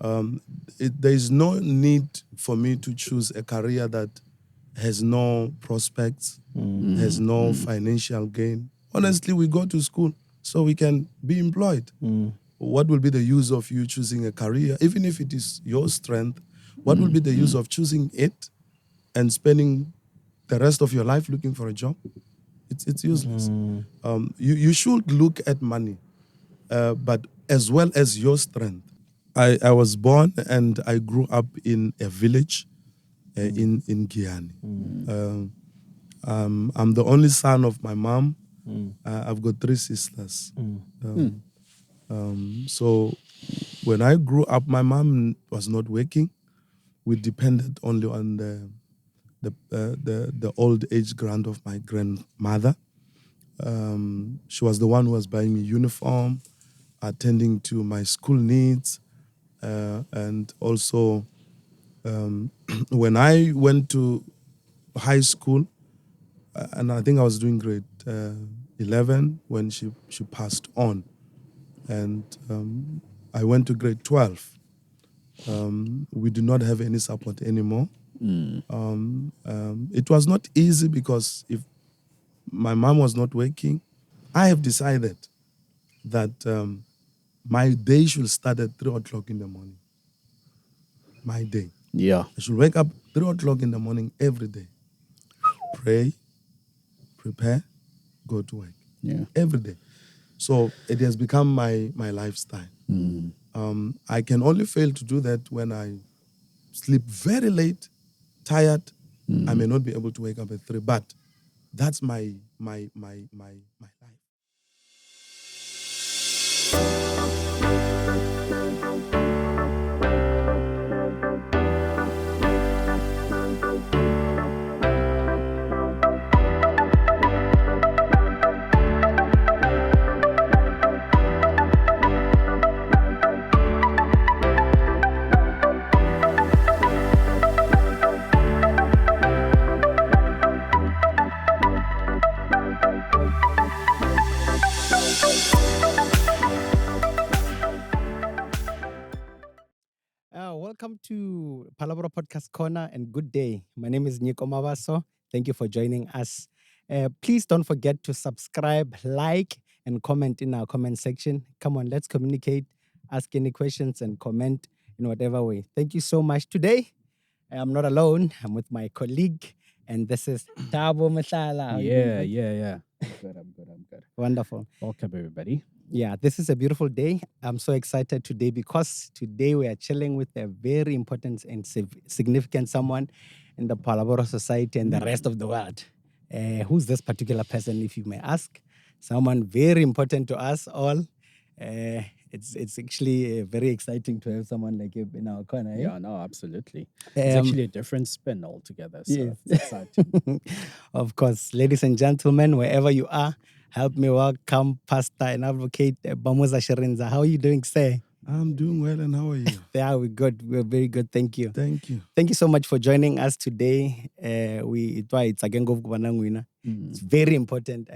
There is no need for me to choose a career that has no prospects, has no financial gain. Honestly, we go to school so we can be employed. What will be the use of you choosing a career, even if it is your strength? What will be the use of choosing it and spending the rest of your life looking for a job? It's useless. You should look at money, but as well as your strength. I was born and I grew up in a village in Guyana. I'm the only son of my mom. I've got 3 sisters. So when I grew up, my mom was not working. We depended only on the old age grant of my grandmother. She was the one who was buying me uniform, attending to my school needs, and also when I went to high school, and I think I was doing grade 11 when she passed on, and I went to grade 12. We did not have any support anymore. It was not easy because if my mom was not working, I have decided that my day should start at 3 o'clock in the morning. My day. Yeah. I should wake up 3 o'clock in the morning every day. Pray, prepare, go to work. Yeah. Every day. So it has become my lifestyle. I can only fail to do that when I sleep very late, tired. I may not be able to wake up at 3, but that's my life. Welcome to Phalaborwa Podcast Corner and good day. My name is Nico Mabaso. Thank you for joining us. Please don't forget to subscribe, like, and comment in our comment section. Come on, let's communicate, ask any questions, and comment in whatever way. Thank you so much. Today, I'm not alone. I'm with my colleague, and this is Tabo Masala. How you doing, Yeah. bud? I'm good. Wonderful. Welcome, everybody. Yeah, this is a beautiful day. I'm so excited today because today we are chilling with a very important and significant someone in the Phalaborwa society and the rest of the world. Who's this particular person, if you may ask? Someone very important to us all. It's actually very exciting to have someone like you in our corner. Yeah, no, absolutely. It's actually a different spin altogether. So Yes. it's exciting. Of course, ladies and gentlemen, wherever you are, help me welcome Pastor and Advocate Bamuza Shirinda. How are you doing, sir? I'm doing well, and how are you? Yeah, we're good. We're very good. Thank you. Thank you. Thank you so much for joining us today. It's again It's very important.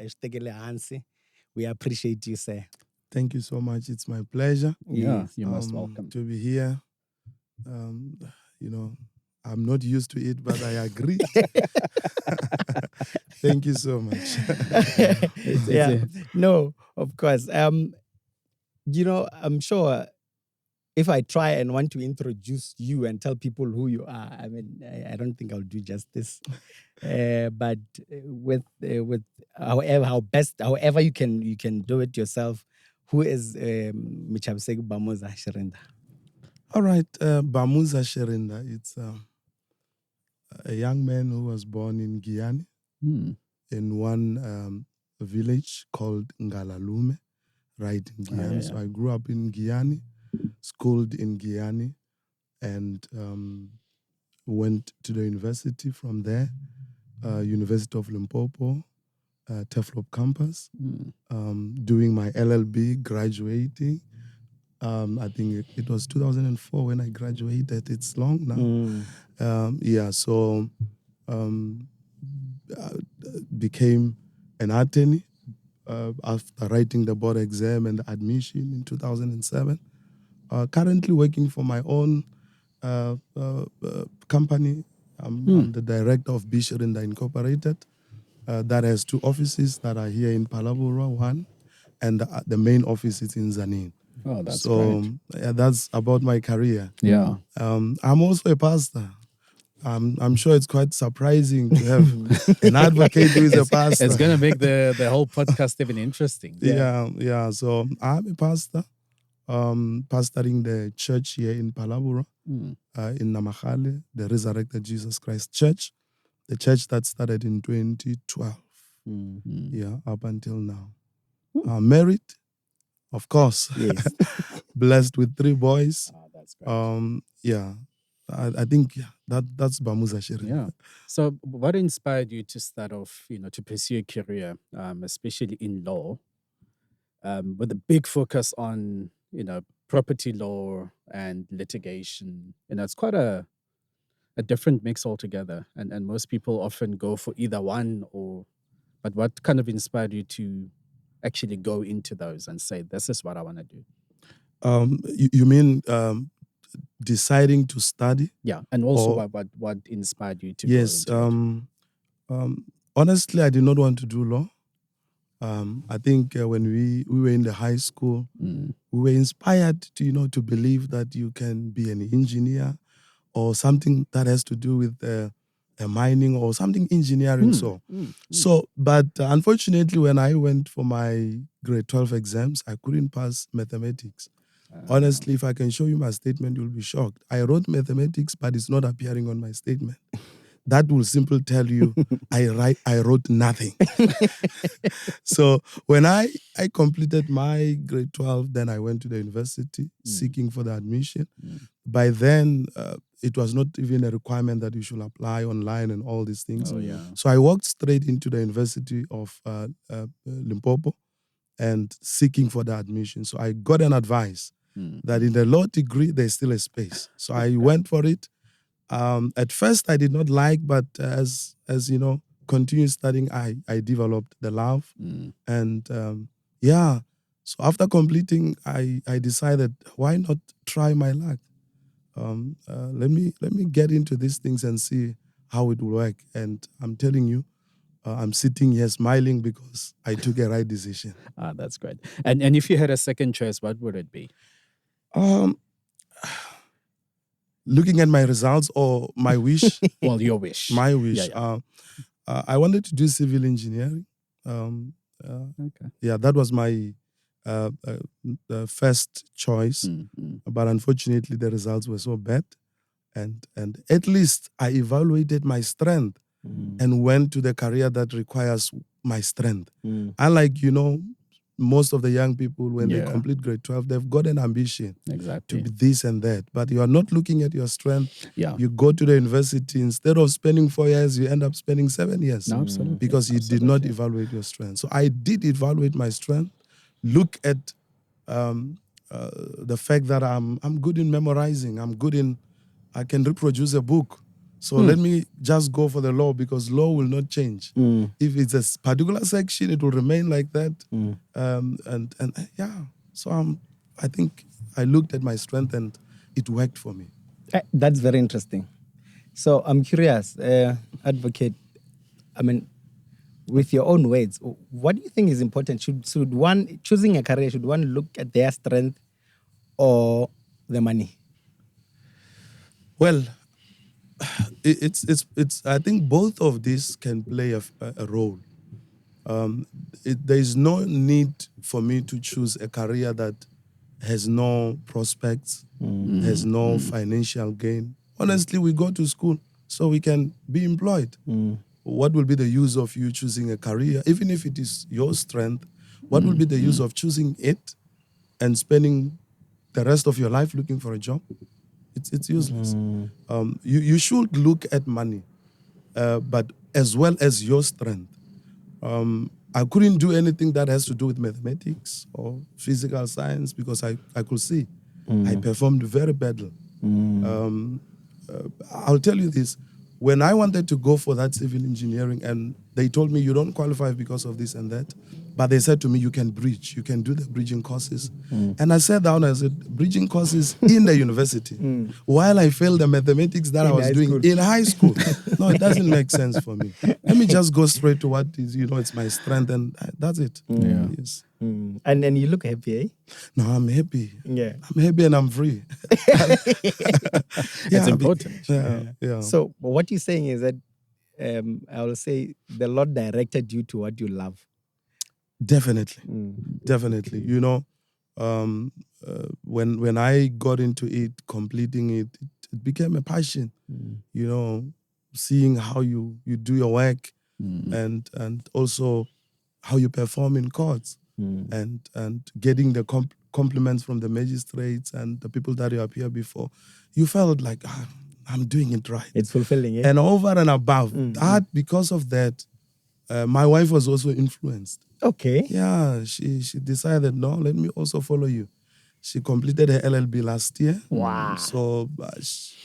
We appreciate you, sir. Thank you so much. It's my pleasure. Yeah, you're most welcome. To be here. I'm not used to it, but I agree. Thank you so much. No, of course. I'm sure if I try and want to introduce you and tell people who you are, I mean, I don't think I'll do justice. But with however you can do it yourself. Who is Michabseg Bamuza Shirinda? All right, Bamuza Shirinda. It's a young man who was born in Guyana in one village called Ngalalume, right in Guyana. So I grew up in Guyana, schooled in Guyana, and went to the university from there, University of Limpopo, Teflop campus, doing my LL.B, graduating. I think it was 2004 when I graduated. It's long now. So became an attorney after writing the board exam and the admission in 2007. Currently working for my own company. I'm the director of B Shirinda Incorporated. That has 2 offices that are here in Phalaborwa, one, and the main office is in Tzaneen. Oh, that's So great. yeah, that's about my career. Yeah. I'm also a pastor. I'm sure it's quite surprising to have an advocate who is a pastor. It's going to make the whole podcast even interesting. Yeah. So I'm a pastor, pastoring the church here in Phalaborwa, in Namakgale, the Resurrected Jesus Christ Church, the church that started in 2012. Yeah, up until now. Married, of course. Yes. Blessed with 3 boys. Oh, that's great. Yeah. I think that's Bamuza Shirinda. Yeah. So, what inspired you to start off, to pursue a career, especially in law, with a big focus on, property law and litigation? It's quite a different mix altogether, and most people often go for either one. But what kind of inspired you to actually go into those and say, "This is what I want to do"? You mean deciding to study? Yeah, and also Or- what inspired you to Yes. go into it? Honestly, I did not want to do law. I think when we were in the high school, we were inspired to believe that you can be an engineer or something that has to do with mining or something engineering. But unfortunately, when I went for my grade 12 exams, I couldn't pass mathematics. Honestly, if I can show you my statement, you'll be shocked. I wrote mathematics, but it's not appearing on my statement. That will simply tell you I wrote nothing. So when I completed my grade 12, then I went to the university seeking for the admission. By then, it was not even a requirement that you should apply online and all these things. Oh, yeah. So I walked straight into the University of Limpopo and seeking for the admission. So I got an advice that in the law degree, there's still a space. So I went for it. At first, I did not like, but as continued studying, I developed the love. And so after completing, I decided, why not try my luck? Let me get into these things and see how it will work. And I'm telling you, I'm sitting here smiling because I took a right decision. That's great. And if you had a second choice, what would it be? Looking at my results or my wish? Well, your wish. My wish. Yeah. I wanted to do civil engineering. Okay. Yeah, that was my first choice. But unfortunately, the results were so bad. And at least I evaluated my strength and went to the career that requires my strength. Unlike, most of the young people, when they complete grade 12, they've got an ambition Exactly. to be this and that. But you are not looking at your strength. Yeah. You go to the university, instead of spending 4 years, you end up spending 7 years. No, absolutely. Because you did not evaluate your strength. So I did evaluate my strength, look at the fact that I'm good in memorizing. I can reproduce a book. So let me just go for the law because law will not change. If it's a particular section, it will remain like that. So I think I looked at my strength and it worked for me. That's very interesting. So I'm curious, advocate, with your own words, what do you think is important? Should one, choosing a career, should one look at their strength or the money? Well, it's. I think both of these can play a role. There is no need for me to choose a career that has no prospects, has no financial gain. Honestly, we go to school so we can be employed. What will be the use of you choosing a career, even if it is your strength? What will be the use of choosing it and spending the rest of your life looking for a job? It's useless. You should look at money, but as well as your strength. I couldn't do anything that has to do with mathematics or physical science because I could see I performed very badly. I'll tell you this. When I wanted to go for that civil engineering and they told me you don't qualify because of this and that, But they said to me, you can bridge, you can do the bridging courses. And I sat down, I said, bridging courses in the university, while I failed the mathematics that I was doing in high school. No, it doesn't make sense for me. Let me just go straight to what is, it's my strength, and that's it. Yeah. Yes. And then you look happy, eh? No, I'm happy. Yeah. I'm happy and I'm free. It's important. Yeah. So what you're saying is that I will say the Lord directed you to what you love. Definitely. Definitely. When I got into it, completing it, it became a passion. Seeing how you do your work and also how you perform in courts and getting the compliments from the magistrates and the people that you appear before, you felt like, I'm doing it right. It's fulfilling, eh? And over and above that, because of that, my wife was also influenced. Okay. Yeah, she decided, no, let me also follow you. She completed her LL.B last year. Wow. So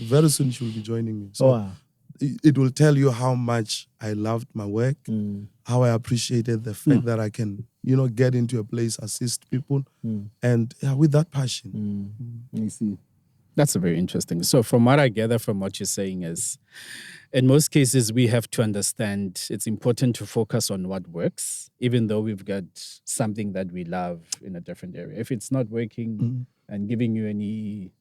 very soon she will be joining me. So Wow. it will tell you how much I loved my work, how I appreciated the fact that I can, get into a place, assist people, and with that passion. I see. That's very interesting. So from what I gather from what you're saying is, in most cases, we have to understand it's important to focus on what works, even though we've got something that we love in a different area. If it's not working and giving you any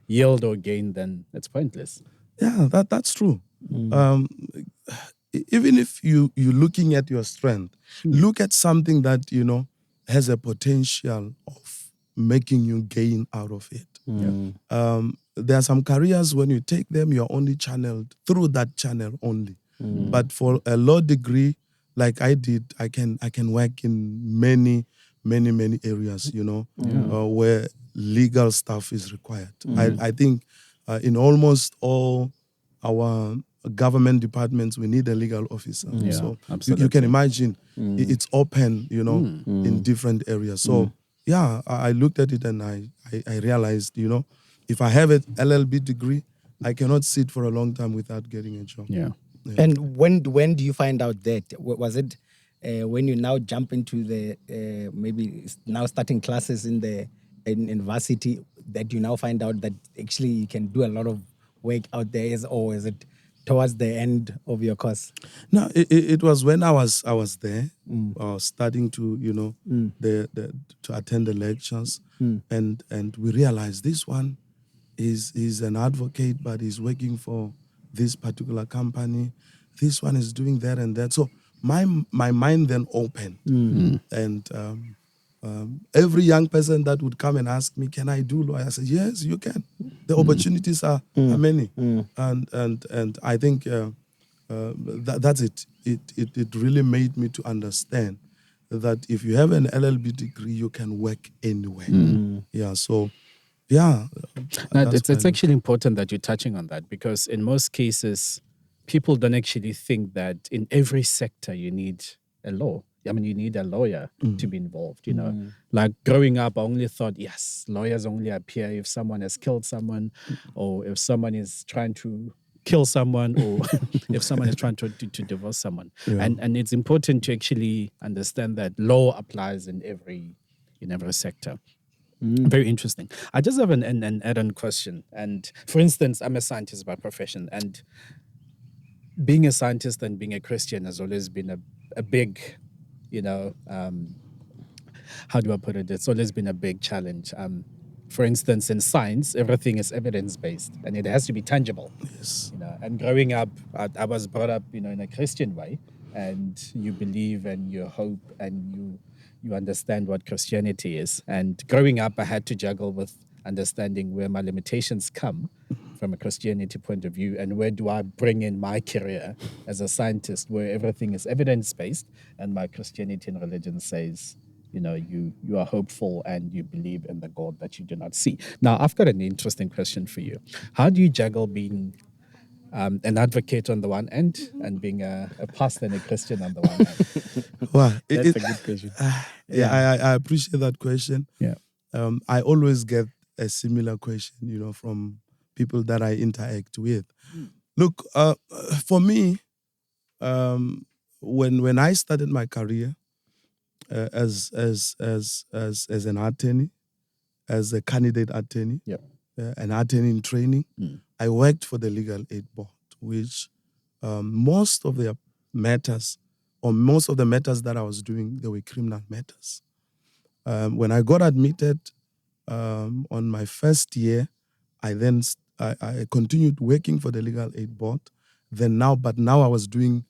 yield or gain, then it's pointless. Yeah, that's true. Even if you're looking at your strength, look at something that, has a potential of making you gain out of it. There are some careers when you take them, you're only channeled through that channel only. But for a law degree, like I did, I can work in many areas, where legal stuff is required. I think in almost all our government departments, we need a legal officer. Yeah, so absolutely. you can imagine it's open, in different areas. So yeah, I looked at it and I realized, if I have an LL.B degree, I cannot sit for a long time without getting a job. Yeah. And when do you find out that? Was it when you now jump into the maybe now starting classes in university that you now find out that actually you can do a lot of work out there, or is it towards the end of your course? No, it was when I was there, starting to to attend the lectures, and we realized this one is an advocate, but he's working for this particular company. This one is doing that and that. So my mind then opened, and every young person that would come and ask me, "Can I do law?" I said, "Yes, you can." The opportunities are many, and I think that's it. It really made me to understand that if you have an LL.B degree, you can work anywhere. Yeah, so. Yeah. Now, it's actually important that you're touching on that, because in most cases, people don't actually think that in every sector you need a law. I mean, you need a lawyer to be involved, Like growing up, I only thought, yes, lawyers only appear if someone has killed someone, or if someone is trying to kill someone, or if someone is trying to divorce someone. Yeah. And it's important to actually understand that law applies in every sector. Very interesting. I just have an add-on question. And for instance, I'm a scientist by profession, and being a scientist and being a Christian has always been a big, how do I put it? It's always been a big challenge. For instance, in science, everything is evidence-based and it has to be tangible. Yes. And growing up, I was brought up, in a Christian way, and you believe and you hope and you understand what Christianity is. And growing up, I had to juggle with understanding where my limitations come from a Christianity point of view, and where do I bring in my career as a scientist, where everything is evidence-based, and my Christianity and religion says, you are hopeful and you believe in the God that you do not see. Now, I've got an interesting question for you. How do you juggle being an advocate on the one end and being a pastor and a Christian on the one end? Wow, That's a good question. I appreciate that question. Yeah. I always get a similar question, from people that I interact with. Look, for me, when I started my career, as an attorney, as a candidate attorney, an attorney in training. I worked for the Legal Aid Board, which most of the matters that I was doing, they were criminal matters. When I got admitted on my first year, I continued working for the Legal Aid Board. But now I was doing,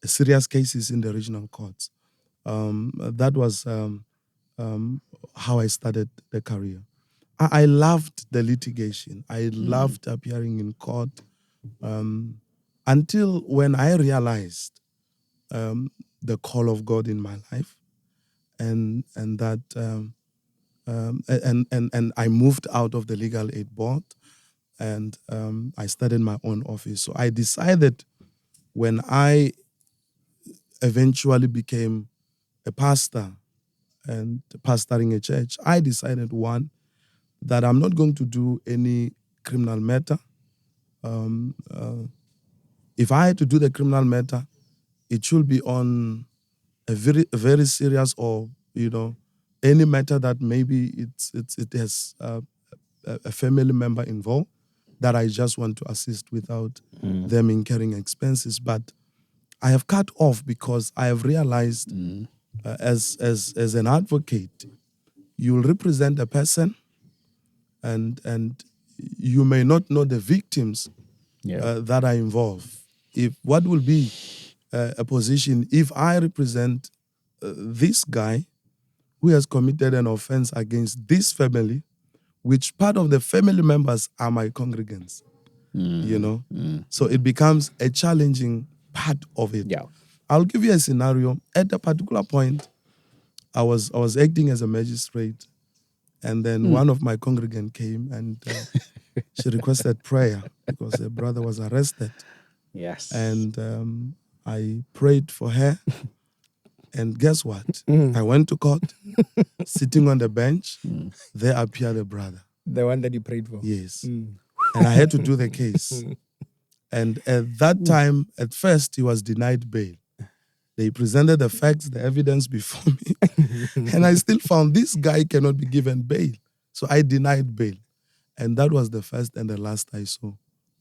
serious cases in the regional courts. That was how I started the career. I loved the litigation. I loved appearing in court until when I realized the call of God in my life, and I moved out of the Legal Aid Board, and I started my own office. So I decided, when I eventually became a pastor and pastoring a church, I decided, one, that I'm not going to do any criminal matter. If I had to do the criminal matter, it should be on a very, very serious, or any matter that maybe it has a family member involved that I just want to assist without them incurring expenses. But I have cut off because I have realized, as an advocate, you will represent a person, and you may not know the victims that are involved. What will be a position if I represent this guy who has committed an offense against this family, which part of the family members are my congregants, So it becomes a challenging part of it. Yeah. I'll give you a scenario. At a particular point, I was acting as a magistrate, and then one of my congregants came, and she requested prayer because her brother was arrested. Yes. And I prayed for her. And guess what? I went to court, sitting on the bench. There appeared the brother. The one that you prayed for? Yes. And I had to do the case. And at that time, at first, he was denied bail. They presented the facts, the evidence before me. And I still found this guy cannot be given bail. So I denied bail. And that was the first and the last I saw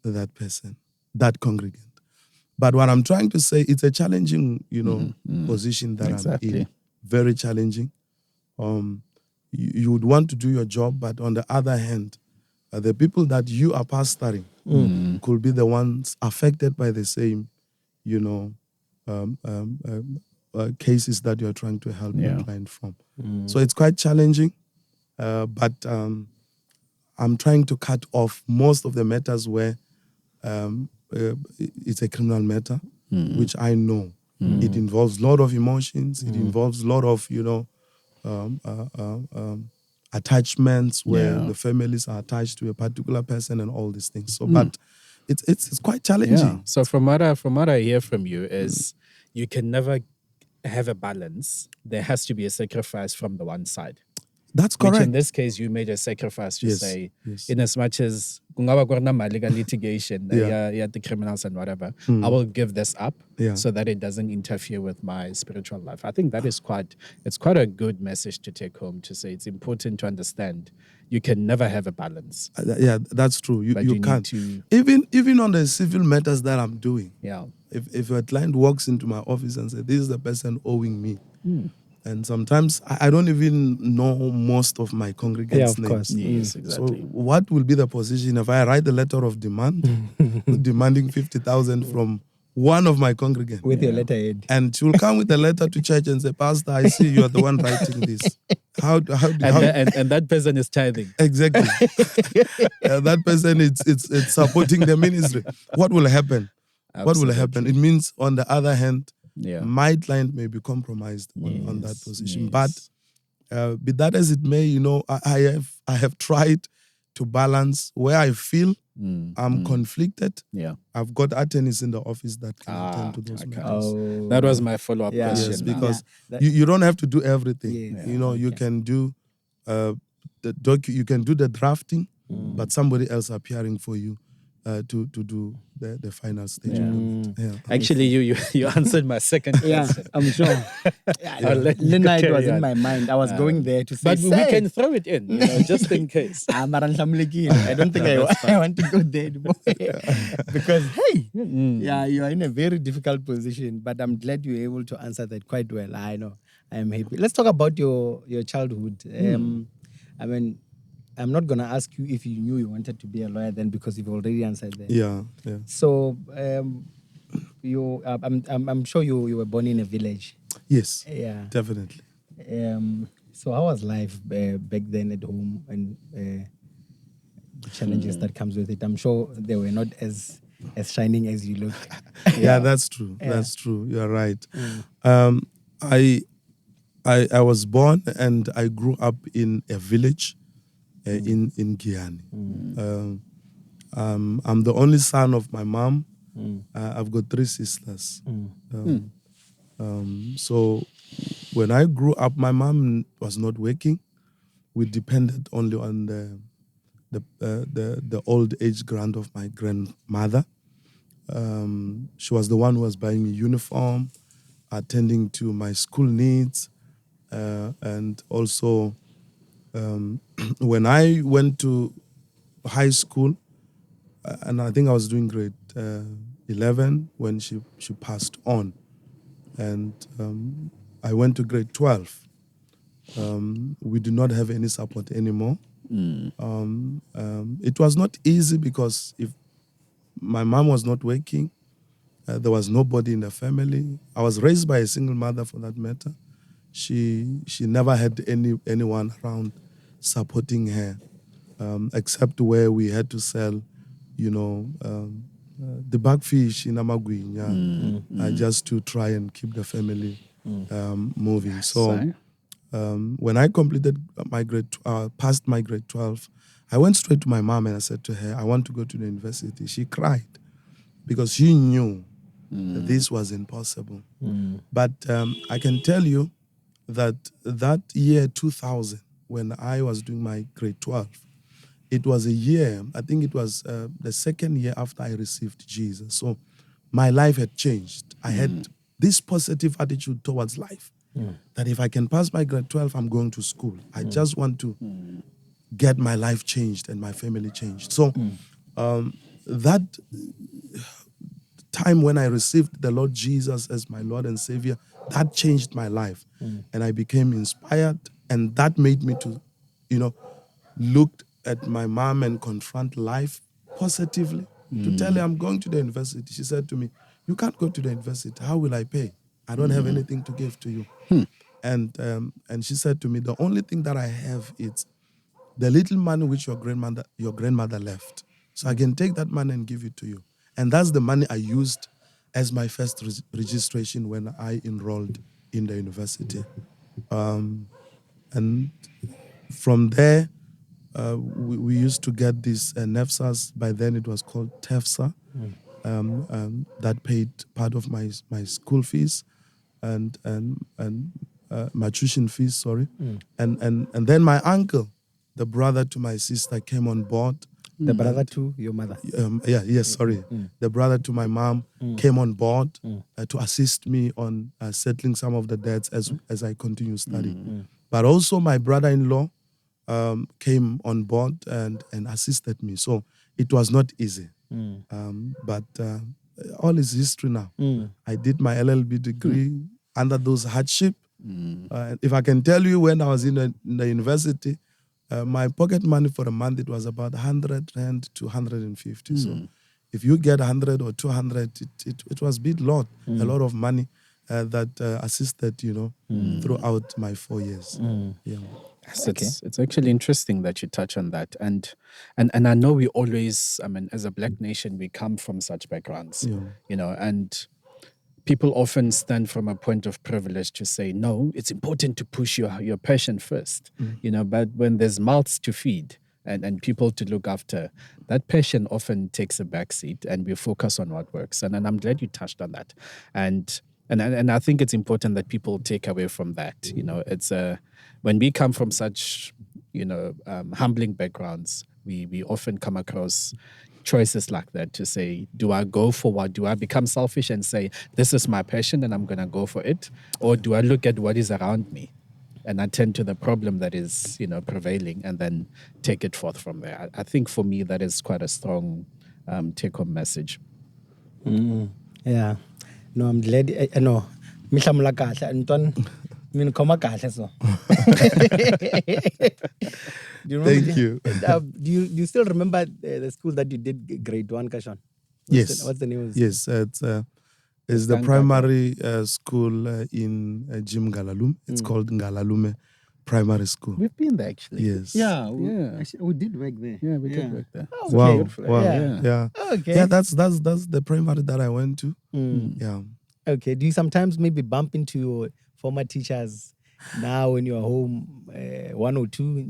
that person, that congregant. But what I'm trying to say, it's a challenging, position that I'm in. Very challenging. You would want to do your job, but on the other hand, the people that you are pastoring could be the ones affected by the same, cases that you're trying to help your client from. So it's quite challenging, but I'm trying to cut off most of the matters where it's a criminal matter, which I know. It involves a lot of emotions. It involves a lot of, attachments where the families are attached to a particular person and all these things. So, but it's quite challenging. Yeah. So from what I hear from you is, you can never have a balance. There has to be a sacrifice from the one side. That's correct. Which in this case, you made a sacrifice to say, in as much as legal litigation, the criminals and whatever, I will give this up so that it doesn't interfere with my spiritual life. I think that is quite a good message to take home, to say it's important to understand you can never have a balance. That's true. You can't. Even on the civil matters that I'm doing. Yeah. If a client walks into my office and says, this is the person owing me, and sometimes I don't even know most of my congregants' names. Course. Yes, exactly. So what will be the position if I write a letter of demand, demanding 50,000 from one of my congregants? With your letterhead. And she will come with a letter to church and say, Pastor, I see you are the one writing this. And that person is tithing. Exactly. That person it's supporting the ministry. What will happen? Absolutely. What will happen? It means, on the other hand, my client may be compromised on that position. Yes. But be that as it may, I have tried to balance where I feel I'm conflicted. Yeah. I've got attorneys in the office that can attend to those matters. That was my follow-up question. Yes, because you don't have to do everything. Yes. You can do you can do the drafting, but somebody else appearing for you to do the final stage. Yeah. Actually, you answered my second Yeah, question. I'm sure. I'll let you Lena, it carry was in on. my mind. I was going there to say, But we can throw it in, just in case. I don't think I want to go there anymore. Because, hey, yeah, you are in a very difficult position, but I'm glad you were able to answer that quite well. I know. I am happy. Let's talk about your childhood. I mean, I'm not going to ask you if you knew you wanted to be a lawyer then, because you've already answered that. Yeah. So, I'm sure you were born in a village. Yes. Yeah. Definitely. So how was life back then at home, and the challenges that comes with it? I'm sure they were not as shining as you look. Yeah, that's true. Yeah. That's true. You're right. I was born and I grew up in a village in Giyani. I'm the only son of my mom. I've got 3 sisters. So when I grew up, my mom was not working. We depended only on the old age grant of my grandmother. She was the one who was buying me uniform, attending to my school needs, and also when I went to high school, and I think I was doing grade 11 when she passed on, and I went to grade 12. We did not have any support anymore. It was not easy because if my mom was not working, there was nobody in the family. I was raised by a single mother, for that matter. She never had anyone around supporting her, except where we had to sell, the backfish in Namakgale, just to try and keep the family moving. So when I completed my past my grade 12, I went straight to my mom and I said to her, I want to go to the university. She cried because she knew that this was impossible. But I can tell you that year 2000, when I was doing my grade 12, it was a year, I think it was the second year after I received Jesus. So my life had changed. I had this positive attitude towards life, that if I can pass my grade 12, I'm going to school. I just want to get my life changed and my family changed. So that time when I received the Lord Jesus as my Lord and Savior, that changed my life. And I became inspired, and that made me to, look at my mom and confront life positively, to tell her I'm going to the university. She said to me, you can't go to the university. How will I pay? I don't have anything to give to you. And she said to me, the only thing that I have is the little money which your grandmother left. So I can take that money and give it to you. And that's the money I used as my first registration when I enrolled in the university. And from there, we used to get this NEFSAs. By then it was called TEFSA. That paid part of my school fees and my tuition fees, sorry. And then my uncle, the brother to my sister, came on board. The brother to your mother? The brother to my mom came on board to assist me on settling some of the debts as I continue studying. But also my brother-in-law came on board and assisted me. So it was not easy. But all is history now. I did my LL.B degree under those hardship. If I can tell you, when I was in the university, my pocket money for a month, it was about 100 rand to 150. So if you get 100 or 200, it was a bit lot, a lot of money that assisted, throughout my 4 years. Yeah. Yes, it's actually interesting that you touch on that. And I know we always, as a Black nation, we come from such backgrounds, and people often stand from a point of privilege to say, no, it's important to push your passion first, but when there's mouths to feed and people to look after, that passion often takes a backseat and we focus on what works. And I'm glad you touched on that. And I think it's important that people take away from that. It's when we come from such, humbling backgrounds, we often come across choices like that to say, do I go for what? Do I become selfish and say, this is my passion and I'm going to go for it? Or do I look at what is around me and attend to the problem that is, prevailing and then take it forth from there? I think for me, that is quite a strong take-home message. Yeah. No, I'm glad. No, mihlamula kahle Anton. Mina khoma kahle so. Do you remember? Thank you. Do you still remember the school that you did grade 1, Kashon? Yes. What's the name of the school? Yes, it's the primary school in Jim Ngalalume. It's called Ngalalume Primary School. We've been there actually. Yes. Yeah. We did work there. Yeah, we did work there. Oh, Wow. okay. Wow. Yeah. Okay. Yeah, that's the primary that I went to. Yeah. Okay. Do you sometimes maybe bump into your former teachers now when you're home, 1 or 2?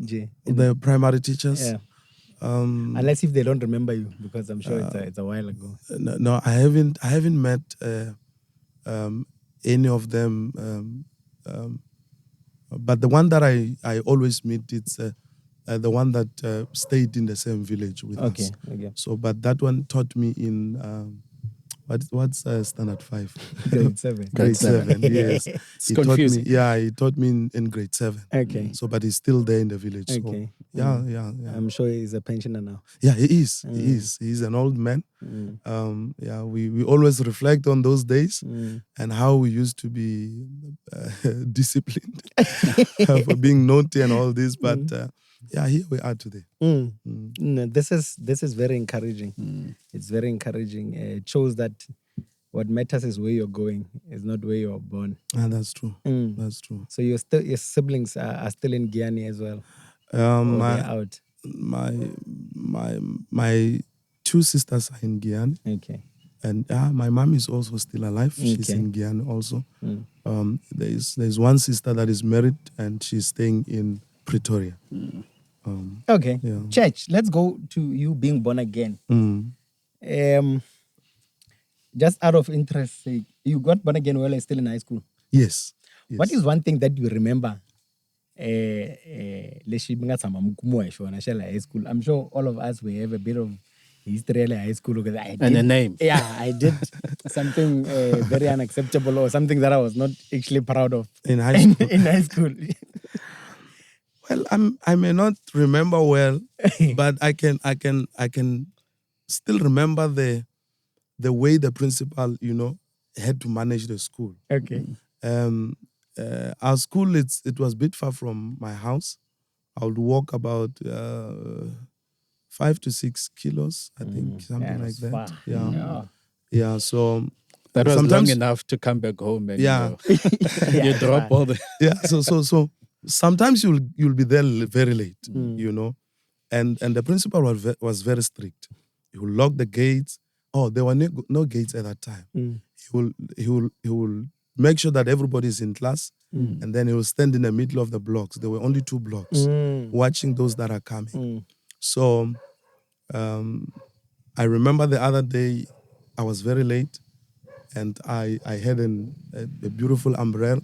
The primary teachers? Yeah. Unless if they don't remember you, because I'm sure it's a while ago. No, I haven't met any of them. But the one that I always meet, it's the one that stayed in the same village with us. Okay. So, but that one taught me in what's standard 5? Grade 7. Grade 7. Yes, It's confusing. He taught me in grade 7. Okay. So, but he's still there in the village. Okay. So, yeah. I'm sure he's a pensioner now. Yeah, he is. He is. He's an old man. We always reflect on those days and how we used to be disciplined for being naughty and all this. But here we are today. No, this is very encouraging. It's very encouraging. It shows that what matters is where you're going, is not where you're born. And that's true. That's true. So your siblings are still in Guyana as well. They're out. My 2 sisters are in Guyana. Okay. And my mom is also still alive. She's in Guyana also. There's one sister that is married and she's staying in Pretoria. Okay. Yeah. Church, let's go to you being born again. Just out of interest sake, you got born again while you're still in high school? Yes. What is one thing that you remember? High school. I'm sure all of us will have a bit of history in high school. And a name. Yeah, I did something very unacceptable or something that I was not actually proud of In high school. in high school. Well, I may not remember well, but I can still remember the way the principal, had to manage the school. Okay. Our school, it was a bit far from my house. I would walk about 5 to 6 kilos, I think, something like that. Far. Yeah. So that was long sometimes enough to come back home and Yeah. you drop all the. Yeah. So sometimes you'll be there very late, and the principal was very strict. He will lock the gates. Oh, there were no gates at that time. He will make sure that everybody is in class, and then he will stand in the middle of the blocks. There were only 2 blocks, watching those that are coming. So I remember the other day I was very late, and I had a beautiful umbrella.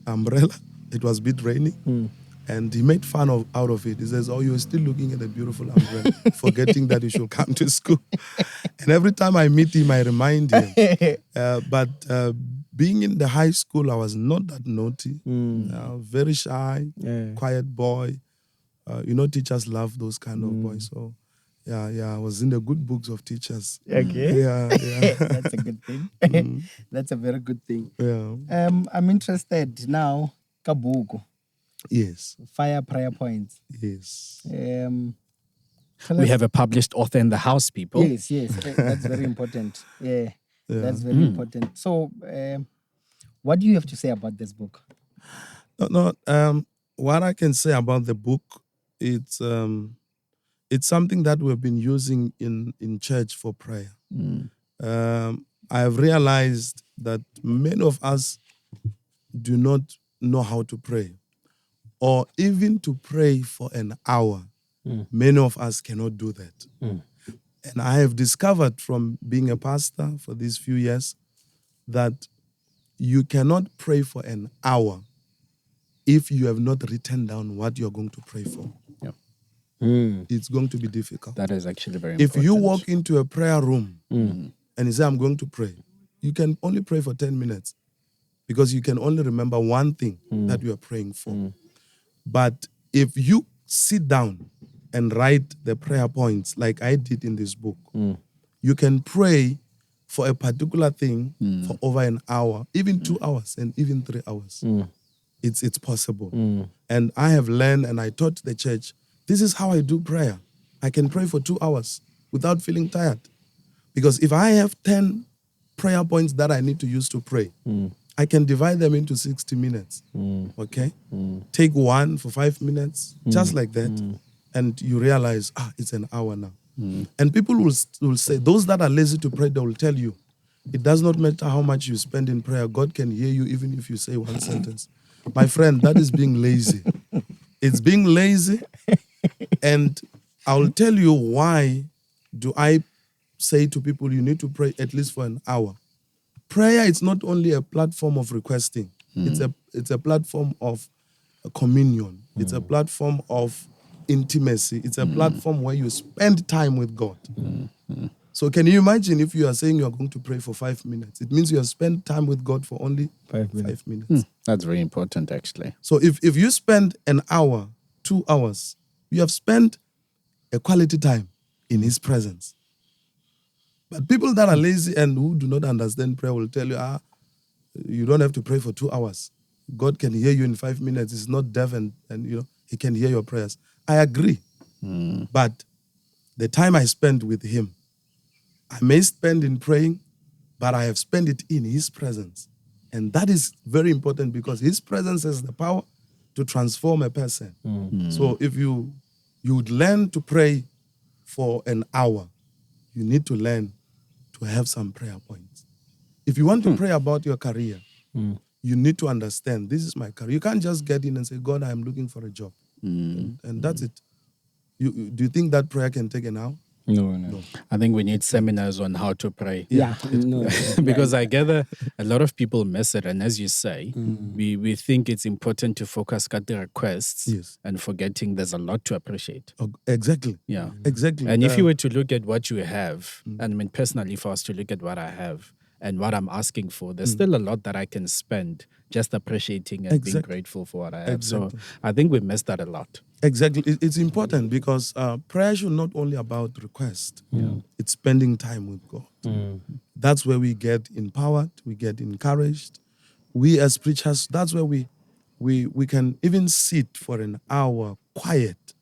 It was a bit raining. And he made fun out of it. He says, "Oh, you're still looking at the beautiful umbrella, forgetting that you should come to school." And every time I meet him, I remind him. But being in the high school, I was not that naughty. Very shy, quiet boy. Teachers love those kind of boys. So, yeah, I was in the good books of teachers. Okay. Yeah. That's a good thing. That's a very good thing. Yeah. I'm interested now, Kabuko. Yes. Fire prayer points. Yes. We have a published author in the house, people. Yes. That's very important. Yeah. That's very important. So, what do you have to say about this book? No. What I can say about the book, it's something that we've been using in church for prayer. I have realized that many of us do not know how to pray, or even to pray for an hour. Many of us cannot do that. And I have discovered from being a pastor for these few years that you cannot pray for an hour if you have not written down what you're going to pray for. Yep. it's going to be difficult. That is actually very important. If you walk into a prayer room and you say, I'm going to pray, you can only pray for 10 minutes because you can only remember one thing that you are praying for. But if you sit down and write the prayer points like I did in this book, you can pray for a particular thing for over an hour, even 2 hours, and even 3 hours. It's possible. And I have learned, and I taught the church, this is how I do prayer. I can pray for 2 hours without feeling tired. Because if I have 10 prayer points that I need to use to pray, I can divide them into 60 minutes. Okay? Take one for 5 minutes, just like that. And you realize, it's an hour now. And people will say, those that are lazy to pray, they will tell you, it does not matter how much you spend in prayer, God can hear you even if you say one sentence. My friend, that is being lazy. It's being lazy. And I will tell you why do I say to people, you need to pray at least for an hour. Prayer is not only a platform of requesting. It's a platform of communion. It's a platform of intimacy. It's a platform where you spend time with God. So can you imagine if you are saying you are going to pray for 5 minutes? It means you have spent time with God for only 5 minutes. That's very important, actually. So if you spend an hour, 2 hours, you have spent a quality time in His presence. But people that are lazy and who do not understand prayer will tell you, you don't have to pray for 2 hours. God can hear you in 5 minutes. He's not deaf and He can hear your prayers. I agree. But the time I spend with Him, I may spend in praying, but I have spent it in His presence. And that is very important because His presence has the power to transform a person. So if you would learn to pray for an hour, you need to learn to have some prayer points. If you want to pray about your career, you need to understand, this is my career. You can't just get in and say, God, I am looking for a job. And that's it. Do you think that prayer can take an hour? No. I think we need seminars on how to pray. Yeah. Because I gather a lot of people miss it. And as you say, we think it's important to focus on the requests and forgetting there's a lot to appreciate. Exactly. Yeah. Exactly. And if you were to look at what you have, and I mean, personally, for us to look at what I have and what I'm asking for, there's still a lot that I can spend just appreciating and being grateful for what I have. So I think we miss that a lot. Exactly. It's important because prayer should not only about request. It's spending time with God. That's where we get empowered, we get encouraged. We as preachers, that's where we can even sit for an hour quiet,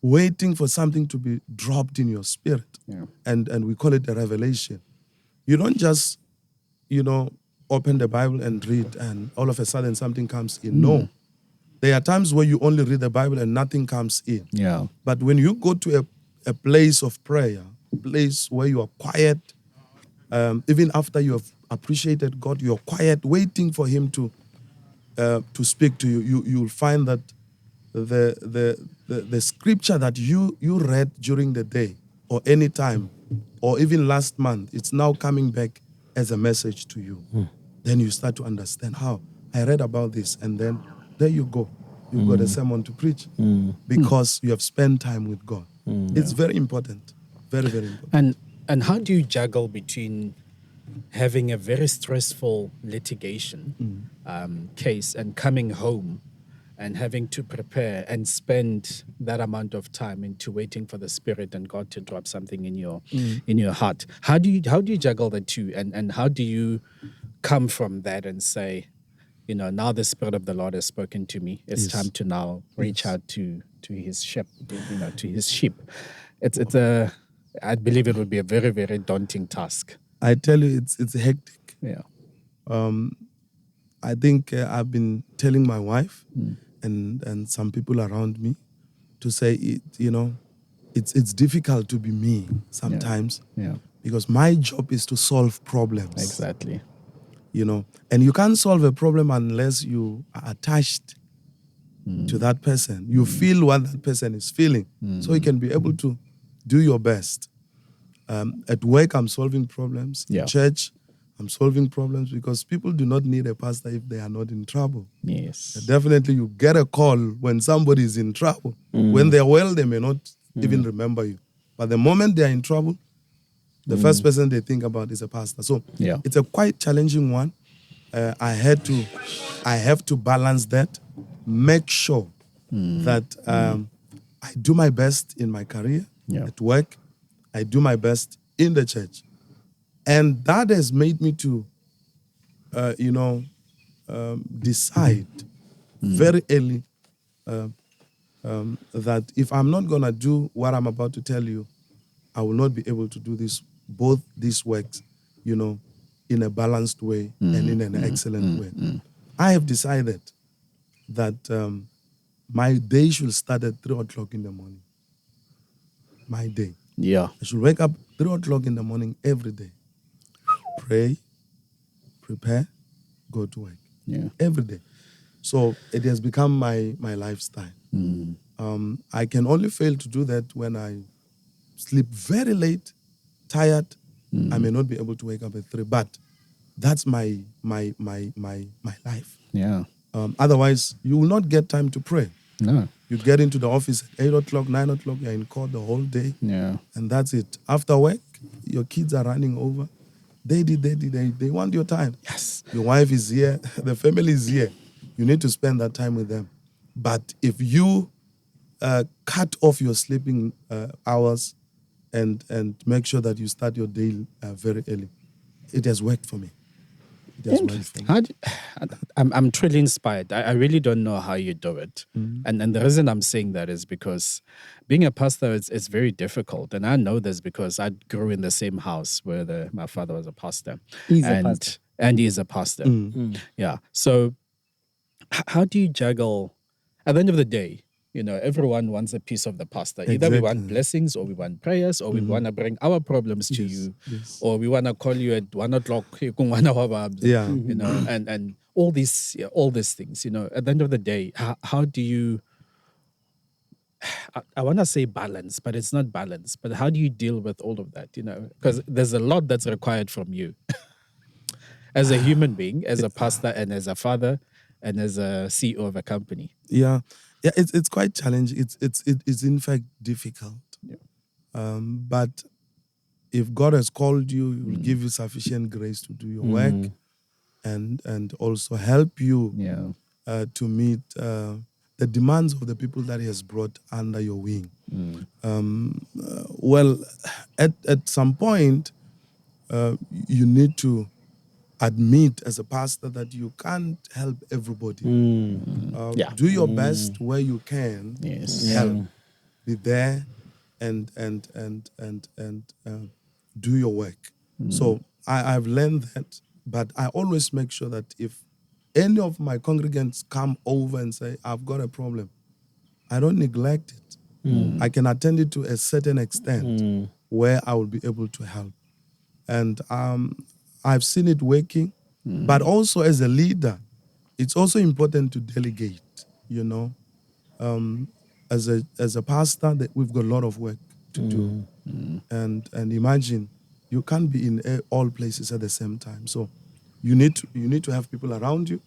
waiting for something to be dropped in your spirit. And we call it a revelation. You don't just, open the Bible and read and all of a sudden something comes in. No. There are times where you only read the Bible and nothing comes in. Yeah. But when you go to a place of prayer, a place where you are quiet, even after you have appreciated God, you're quiet, waiting for Him to speak to you. You'll find that the scripture that you read during the day or any time or even last month, it's now coming back as a message to you. Then you start to understand how I read about this, and then there you go. You've got a sermon to preach because you have spent time with God. It's very important. Very, very important. And how do you juggle between having a very stressful litigation case and coming home and having to prepare and spend that amount of time into waiting for the Spirit and God to drop something in your heart? How do you juggle the two? And how do you come from that and say, now the Spirit of the Lord has spoken to me. It's time to now reach out to His sheep, to His sheep. I believe it would be a very, very daunting task. I tell you, it's hectic. Yeah. I think I've been telling my wife and some people around me to say, it's difficult to be me sometimes. Yeah. Because my job is to solve problems. Exactly. And you can't solve a problem unless you are attached to that person. You feel what that person is feeling. So you can be able to do your best. At work, I'm solving problems. In church, I'm solving problems, because people do not need a pastor if they are not in trouble. Yes. Definitely you get a call when somebody is in trouble. When they're well, they may not even remember you. But the moment they are in trouble, the first person they think about is a pastor. So it's a quite challenging one. I have to balance that, make sure that I do my best in my career, at work. I do my best in the church. And that has made me to, decide very early that if I'm not going to do what I'm about to tell you, I will not be able to do both these works, in a balanced way and in an excellent way. I have decided that my day should start at 3 o'clock in the morning. My day. Yeah. I should wake up 3 o'clock in the morning every day. Pray, prepare, go to work. Yeah. Every day. So it has become my lifestyle. I can only fail to do that when I sleep very late, tired. I may not be able to wake up at 3, but that's my life. Yeah. Otherwise, you will not get time to pray. No. You get into the office at 8 o'clock, 9 o'clock, you're in court the whole day. Yeah. And that's it. After work, your kids are running over. They want your time. Yes. Your wife is here. The family is here. You need to spend that time with them. But if you cut off your sleeping hours and make sure that you start your day very early, it has worked for me. Interesting. I'm truly inspired. I really don't know how you do it. And the reason I'm saying that is because being a pastor is very difficult. And I know this because I grew in the same house where my father was a pastor. He's a pastor. And he is a pastor. Yeah. So how do you juggle, at the end of the day, everyone wants a piece of the pastor. Either we want blessings, or we want prayers, or we want to bring our problems to you, or we want to call you at 1 o'clock. Yeah. And all these things. At the end of the day, how do you? I want to say balance, but it's not balance. But how do you deal with all of that? Because there's a lot that's required from you as a human being, as a pastor, and as a father, and as a CEO of a company. Yeah, it's quite challenging. It's in fact difficult. Yeah. But if God has called you, He will give you sufficient grace to do your work, and also help you to meet the demands of the people that He has brought under your wing. Well, at some point, you need to admit as a pastor that you can't help everybody. Do your best where you can. Yes. Help. Be there and do your work. So I've learned that, but I always make sure that if any of my congregants come over and say, I've got a problem, I don't neglect it. I can attend it to a certain extent where I will be able to help. And I've seen it working, but also as a leader, it's also important to delegate, As a pastor, that we've got a lot of work to do. And imagine, you can't be in all places at the same time. So you need to have people around you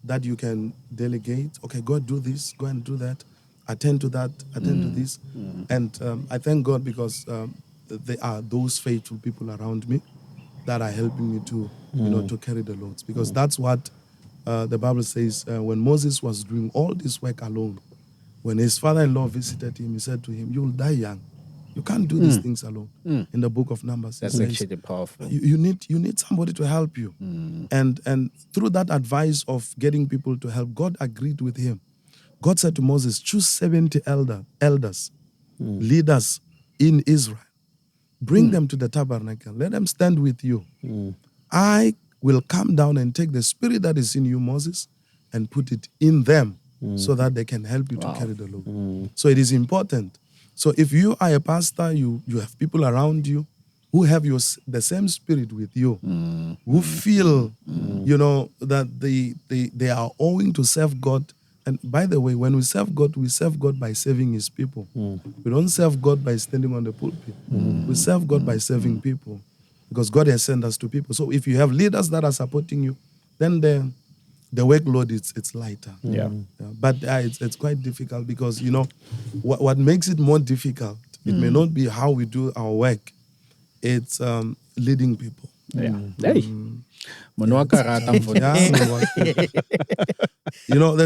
that you can delegate. Okay, go do this, go and do that, attend to that, attend to this. And I thank God because there are those faithful people around me that are helping me to, to carry the loads. Because that's what the Bible says when Moses was doing all this work alone. When his father-in-law visited him, he said to him, "You will die young. You can't do these things alone." In the book of Numbers, that's actually powerful. You need somebody to help you. And through that advice of getting people to help, God agreed with him. God said to Moses, "Choose 70 elders, leaders in Israel. Bring them to the tabernacle. Let them stand with you. I will come down and take the spirit that is in you, Moses, and put it in them so that they can help you to carry the load." So it is important. So if you are a pastor, you have people around you who have the same spirit with you, who feel, that they are owing to serve God. And by the way, when we serve God by serving His people. We don't serve God by standing on the pulpit. We serve God by serving people. because God has sent us to people. So if you have leaders that are supporting you, then the workload it's lighter. Yeah. But it's quite difficult because what makes it more difficult. It may not be how we do our work. It's leading people. Yeah. Hey. The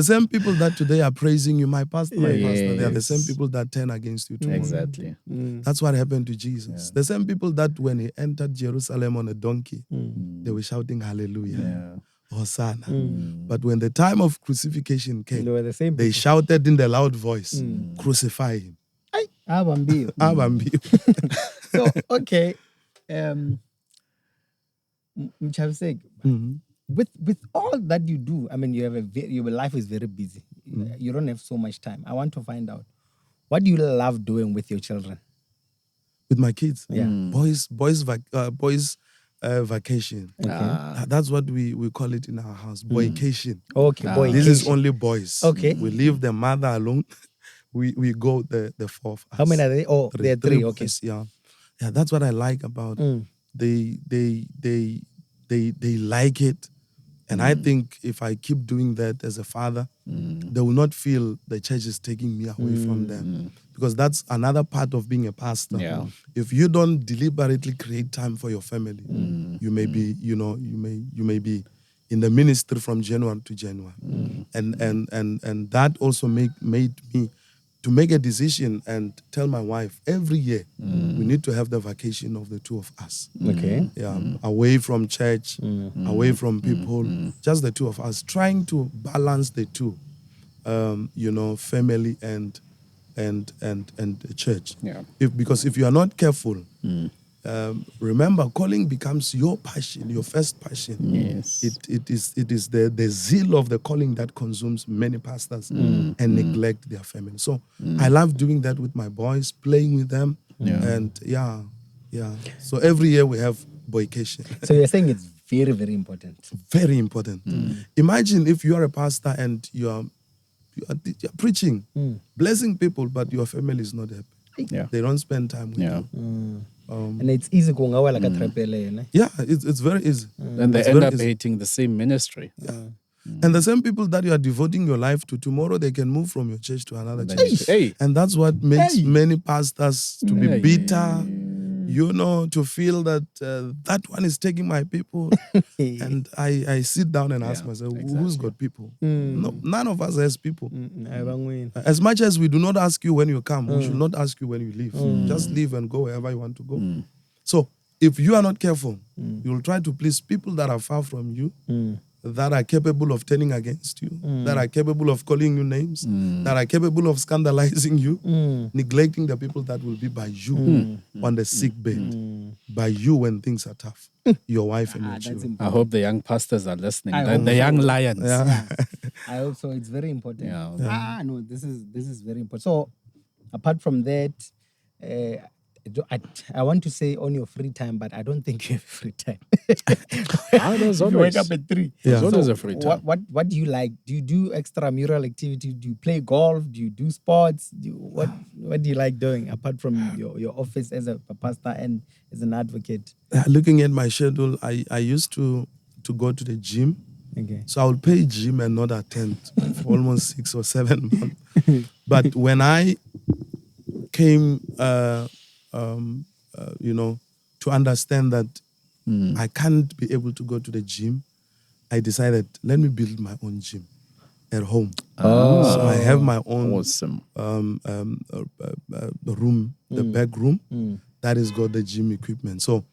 same people that today are praising you, my pastor, they are the same Yes. people that turn against you tomorrow. Exactly. That's what happened to Jesus. The same people that when he entered Jerusalem on a donkey, they were shouting hallelujah, Hosanna. But when the time of crucifixion came, They were the same they people. shouted in the loud voice, crucify him. Abambiyo. So, okay. Mchavsek, with all that you do, I mean, your life is very busy. You don't have so much time. I want to find out, what do you love doing with your children? With my kids? Yeah. Boys vacation. Okay. That's what we call it in our house, boycation. Okay, boy. This is only boys. Okay. We leave the mother alone. We go the four of us. How many are they? Oh, there are three. Okay. Boys, yeah, that's what I like about. They like it, and I think if I keep doing that as a father, they will not feel the church is taking me away from them, because that's another part of being a pastor. Yeah. If you don't deliberately create time for your family, you may be, you may be in the ministry from January to January, and that also made me to make a decision and tell my wife every year we need to have the vacation of the two of us. Okay. Yeah, away from church, away from people, just the two of us, trying to balance the two, family and church. Yeah. Because if you are not careful, remember, calling becomes your passion, your first passion. Yes. It is the zeal of the calling that consumes many pastors and neglect their family. So I love doing that with my boys, playing with them, and yeah. So every year we have boycation. So you're saying it's very, very important. Very important. Imagine if you are a pastor and you're preaching, blessing people, but your family is not happy. Yeah. They don't spend time with you. And it's easy going away like a trapele. Yeah, it's very easy. And they It's end very up easy. hating the same ministry. And the same people that you are devoting your life to, tomorrow they can move from your church to another church. Hey. And that's what makes many pastors to be Hey. bitter, to feel that that one is taking my people. And I sit down and ask myself, who's got people? No, none of us has people. As much as we do not ask you when you come, we should not ask you when you leave. Just leave and go wherever you want to go. So if you are not careful, you will try to please people that are far from you, that are capable of turning against you, that are capable of calling you names, that are capable of scandalizing you, neglecting the people that will be by you on the sick bed, by you when things are tough, your wife and your children. I hope the young pastors are listening. I The hope young so. lions. I hope so. It's very important. Yeah. No, this is very important. So, apart from that, I want to say on your free time, but I don't think you have free time. There's You always, wake up at 3. there's Yeah. always a free time. What do you like? Do you do extramural activity? Do you play golf? Do you do sports? What do you like doing apart from your office as a pastor and as an advocate? Looking at my schedule, I used to go to the gym. Okay. So I would pay gym and not attend for almost 6 or 7 months. But when I came, to understand that I can't be able to go to the gym, I decided, let me build my own gym at home. So I have my own Awesome. room, the back room, that has got the gym equipment. So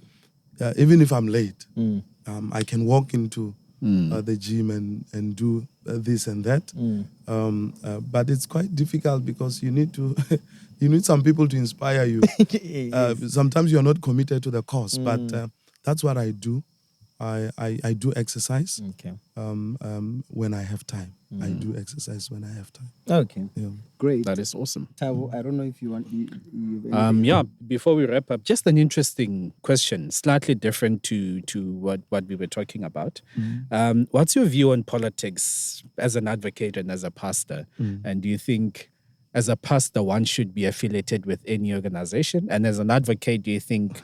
even if I'm late, I can walk into the gym and do this and that. But it's quite difficult because you need to you need some people to inspire you. Sometimes you're not committed to the cause, but that's what I do. I do exercise Okay. when I have time. I do exercise when I have time. Okay. Yeah. Great. That is awesome. Tabo, I don't know if you want. You Before we wrap up, just an interesting question, slightly different to what we were talking about. What's your view on politics as an advocate and as a pastor? And do you think, as a pastor, one should be affiliated with any organization? And as an advocate, do you think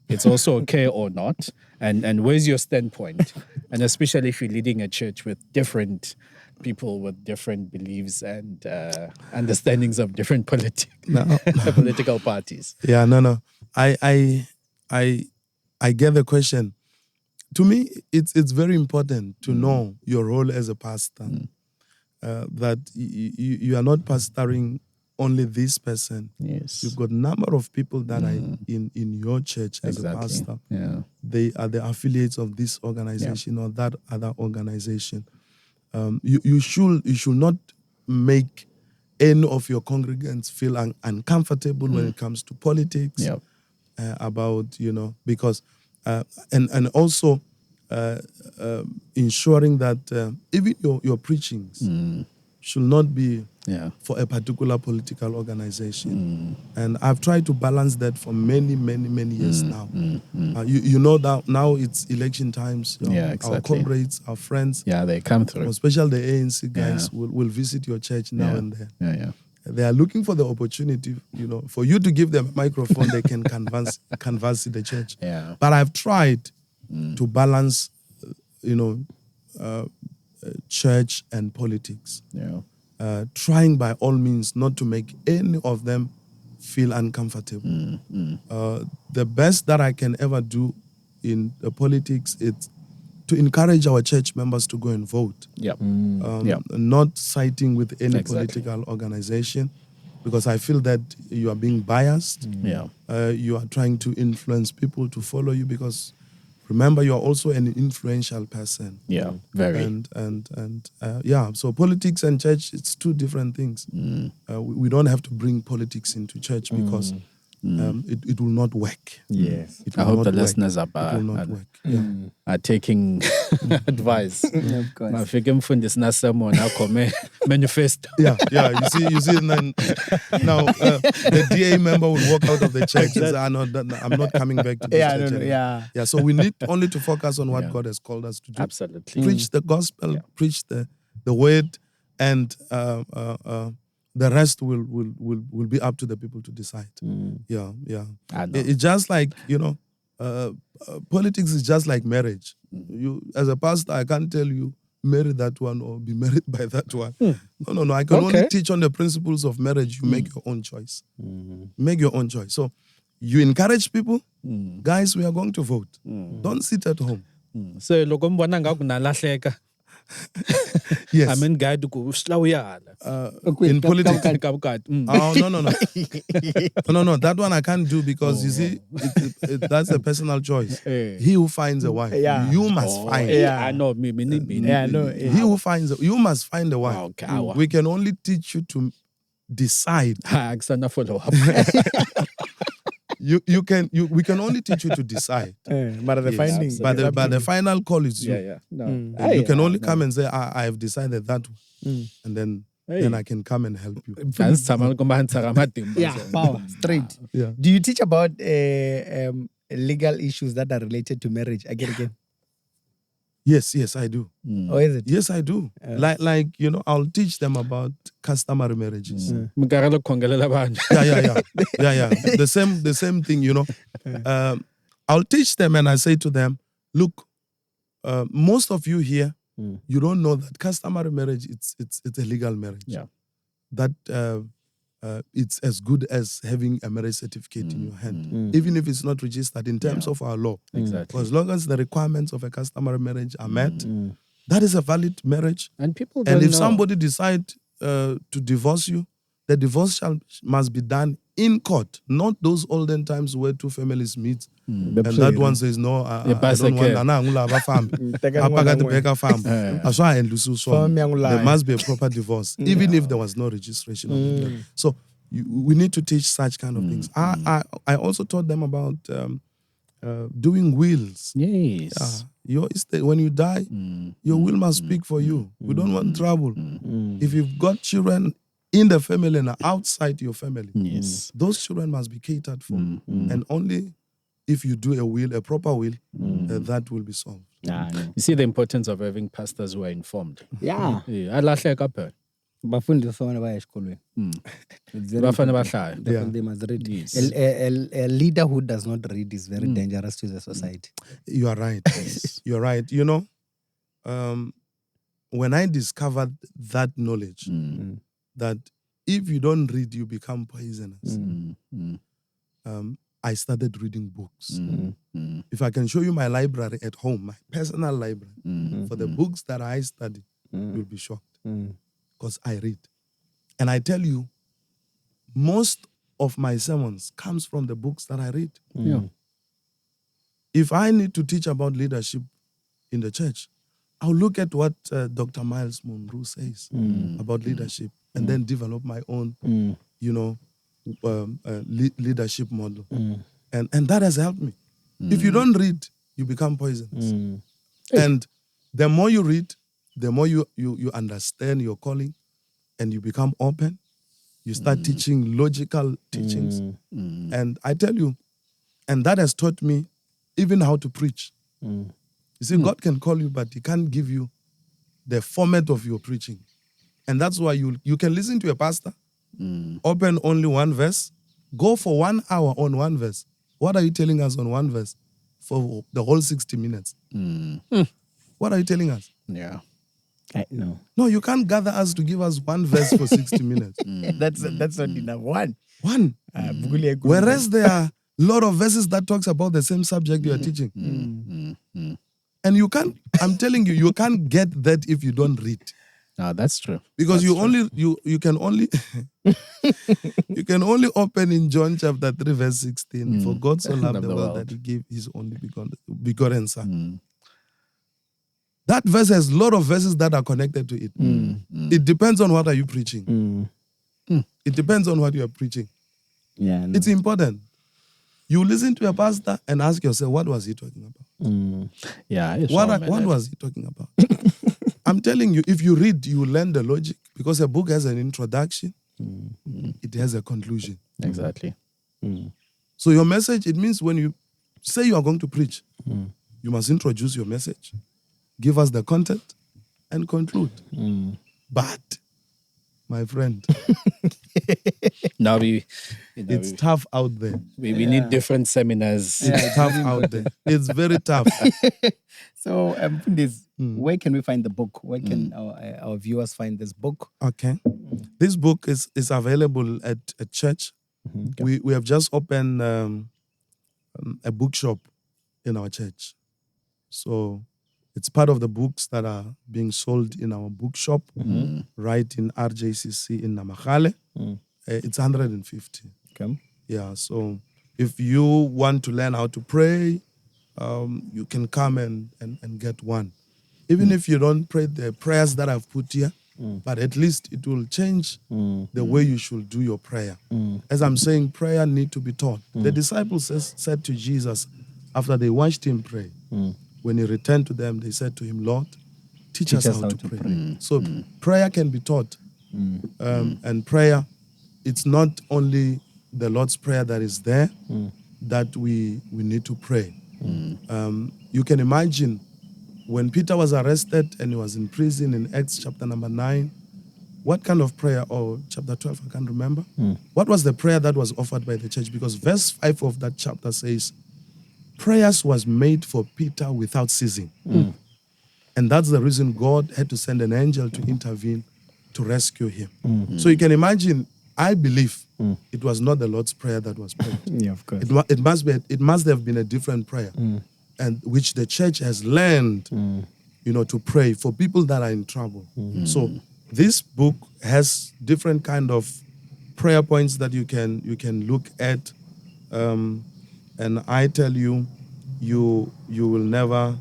it's also okay or not? And where's your standpoint? And especially if you're leading a church with different people with different beliefs and understandings of different political parties. Yeah, no. I get the question. To me, it's very important to know your role as a pastor. That you are not pastoring only this person. Yes. You've got a number of people that are in your church as a pastor. Yeah. They are the affiliates of this organization or that other organization. You should not make any of your congregants feel uncomfortable when it comes to politics. Yep. About, because and also ensuring that even your preachings should not be for a particular political organization. And I've tried to balance that for many years now. You know that now it's election times. Exactly. Our comrades, our friends, they come through. especially the ANC guys will visit your church now and then. Yeah. They are looking for the opportunity, for you to give them a microphone, they can canvass the church. Yeah. But I've tried to balance, church and politics. Yeah. Trying by all means not to make any of them feel uncomfortable. The best that I can ever do in the politics is to encourage our church members to go and vote. Yep. Not siding with any political organization, because I feel that you are being biased. You are trying to influence people to follow you, because remember, you are also an influential person. Yeah, very. And so politics and church, it's two different things. We don't have to bring politics into church because it will not work. Yes. I hope the listeners are taking advice. Of course. Manifesto. Yeah. You see. Now the DA member will walk out of the church and say, I'm not coming back to this church anymore. Yeah. So we need only to focus on what God has called us to do. Absolutely. Preach the gospel, preach the word, and the rest will be up to the people to decide. Yeah. It's just like, politics is just like marriage. You, as a pastor, I can't tell you marry that one or be married by that one. No. I can only teach on the principles of marriage. You make your own choice. Make your own choice. So you encourage people, guys, we are going to vote. Don't sit at home. So loko mbona ngaku nalahleka. Yes. I mean, guy to go in politics. No. That one I can't do because you see, that's a personal choice. He who finds a wife, you must find. I know me. He who finds, you must find a wife. Okay. We can only teach you to decide. Follow up. We can only teach you to decide. But the final call is you. You can only come and say, I have decided that one. And then I can come and help you. Power, straight. Yeah. Do you teach about legal issues that are related to marriage again? Yes, I do. Or is it? Yes, I do. Like I'll teach them about customary marriages. Yeah. The same thing, I'll teach them and I say to them, look, most of you here, you don't know that customary marriage, it's a legal marriage. Yeah. That it's as good as having a marriage certificate in your hand, even if it's not registered in terms of our law. Exactly. For as long as the requirements of a customary marriage are met, that is a valid marriage. And people and if know. somebody decide to divorce you, the divorce must be done in court, not those olden times where two families meet. And that one says, no, I don't want a farm. There must be a proper divorce, even if there was no registration of the marriage. So we need to teach such kind of things. I also taught them about doing wills. Yes. When you die, your will must speak for you. We don't want trouble. If you've got children in the family and outside your family, those children must be catered for. And only if you do a proper will, that will be solved. You see the importance of having pastors who are informed. Yeah. Bafundi bafana baya esikolweni. It's very Bafana important. bahlaya. Definitely they must read. Yes. A leader who does not read is very dangerous to the society. You are right. You're right. You know, when I discovered that knowledge, that if you don't read, you become poisonous, I started reading books. If I can show you my library at home, my personal library, for the books that I study, you'll be shocked. Because I read. And I tell you, most of my sermons comes from the books that I read. Yeah. If I need to teach about leadership in the church, I'll look at what Dr. Miles Monroe says about leadership and then develop my own, leadership model. And that has helped me. If you don't read, you become poisonous. And the more you read, the more you understand your calling and you become open. You start teaching logical teachings. And I tell you, and that has taught me even how to preach. You see, God can call you, but He can't give you the format of your preaching. And that's why you can listen to a pastor, open only one verse, go for 1 hour on one verse. What are you telling us on one verse for the whole 60 minutes? What are you telling us? Yeah. No. No, you can't gather us to give us one verse for 60 minutes. That's not enough. One. Whereas there are a lot of verses that talks about the same subject you are teaching. And you can't, I'm telling you, you can't get that if you don't read. No, that's true. Because that's you can only you can only open in John chapter 3 verse 16. For God so loved the world that He gave His only begotten Son. That verse has a lot of verses that are connected to it. It depends on what are you preaching. It depends on what you are preaching. Yeah, It's important. You listen to a pastor and ask yourself, what was he talking about? Yeah. What was he talking about? I'm telling you, if you read, you learn the logic because a book has an introduction. It has a conclusion. Exactly. So your message, it means when you say you are going to preach, you must introduce your message, give us the content, and conclude. But, my friend, Now it's tough out there. we need different seminars. It's tough out there. It's very tough. So, where can we find the book? Where can our viewers find this book? Okay. This book is available at a church. Okay. We have just opened a bookshop in our church. So it's part of the books that are being sold in our bookshop, right in RJCC in Namakgale. It's 150. Okay. Yeah, so if you want to learn how to pray, you can come and get one. Even if you don't pray the prayers that I've put here, but at least it will change the way you should do your prayer. As I'm saying, prayer need to be taught. The disciples said to Jesus, after they watched Him pray, when He returned to them, they said to Him, Lord, teach us how to pray. So prayer can be taught. And prayer, it's not only the Lord's Prayer that is there, that we need to pray. You can imagine when Peter was arrested and he was in prison in Acts chapter number 9, what kind of prayer, or chapter 12, I can't remember. What was the prayer that was offered by the church? Because verse 5 of that chapter says, prayers was made for Peter without ceasing. And that's the reason God had to send an angel to intervene to rescue him. So you can imagine, I believe it was not the Lord's Prayer that was prayed. Yeah, of course. It must have been a different prayer, and which the church has learned, to pray for people that are in trouble. So this book has different kind of prayer points that you can look at, and I tell you, you will never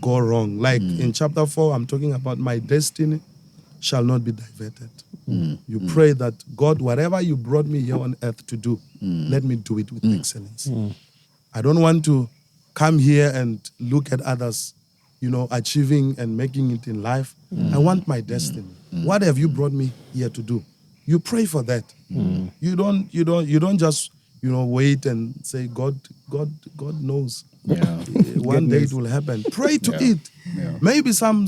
go wrong. Like in chapter 4, I'm talking about my destiny shall not be diverted. You pray that, God, whatever you brought me here on earth to do, let me do it with excellence. I don't want to come here and look at others, achieving and making it in life. I want my destiny. What have you brought me here to do? You pray for that. You don't just wait and say, God knows. Yeah. One day it will happen. Pray to it. Yeah. Maybe some